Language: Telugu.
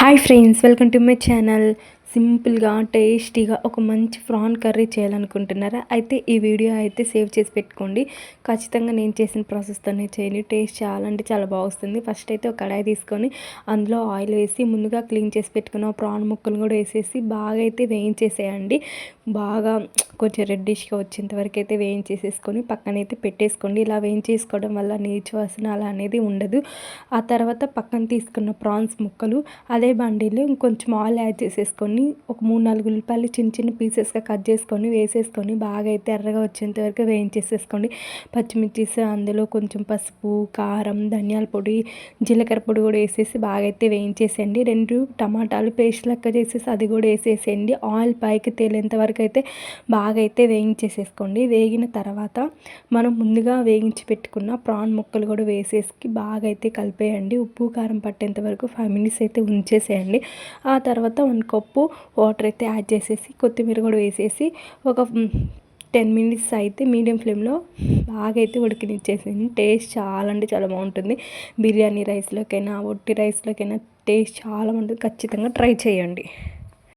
Hi friends, welcome to my channel. సింపుల్గా టేస్టీగా ఒక మంచి ప్రాన్ కర్రీ చేయాలనుకుంటున్నారా? అయితే ఈ వీడియో అయితే సేవ్ చేసి పెట్టుకోండి. ఖచ్చితంగా నేను చేసిన ప్రాసెస్తోనే చేయండి. టేస్ట్ చాలా అంటే చాలా బాగుంది. ఫస్ట్ అయితే ఒక కడాయి తీసుకొని అందులో ఆయిల్ వేసి ముందుగా క్లీన్ చేసి పెట్టుకున్న ప్రాన్ ముక్కలు కూడా వేసేసి బాగా అయితే వేయించేసేయండి. బాగా కొంచెం రెడ్డిష్గా వచ్చేంత వరకు అయితే వేయించేసేసుకొని పక్కనైతే పెట్టేసుకోండి. ఇలా వేయించేసుకోవడం వల్ల నీచు వాసన అలా అనేది ఉండదు. ఆ తర్వాత పక్కన తీసుకున్న ప్రాన్స్ ముక్కలు అదే బండిలో ఇంకొంచెం ఆయిల్ యాడ్ చేసేసుకొని ఒక 3-4 ఉల్లిపాయలు చిన్న చిన్న పీసెస్గా కట్ చేసుకొని వేసేసుకొని బాగా అయితే ఎర్రగా వచ్చేంత వరకు వేయించేసేసుకోండి. పచ్చిమిర్చిస్ అందులో కొంచెం పసుపు, కారం, ధనియాల పొడి, జీలకర్ర పొడి కూడా వేసేసి బాగా అయితే వేయించేసేయండి. 2 టమాటాలు పేస్ట్ లెక్క చేసేసి అది కూడా వేసేసేయండి. ఆయిల్ పైకి తేలేంత వరకు అయితే బాగా అయితే వేయించేసేసుకోండి. వేగిన తర్వాత మనం ముందుగా వేయించి పెట్టుకున్న ప్రాన్ ముక్కలు కూడా వేసేసి బాగా అయితే కలిపేయండి. ఉప్పు కారం పట్టేంత వరకు 5 మినిట్స్ అయితే ఉంచేసేయండి. ఆ తర్వాత 1 కప్పు వాటర్ అయితే యాడ్ చేసేసి కొత్తిమీర కూడా వేసేసి ఒక 10 మినిట్స్ అయితే మీడియం ఫ్లేమ్లో బాగా అయితే ఉడికినిచ్చేసేయండి. టేస్ట్ చాలా అంటే చాలా బాగుంటుంది. బిర్యానీ రైస్లోకైనా ఒట్టి రైస్లోకైనా టేస్ట్ చాలా బాగుంటుంది. ఖచ్చితంగా ట్రై చేయండి.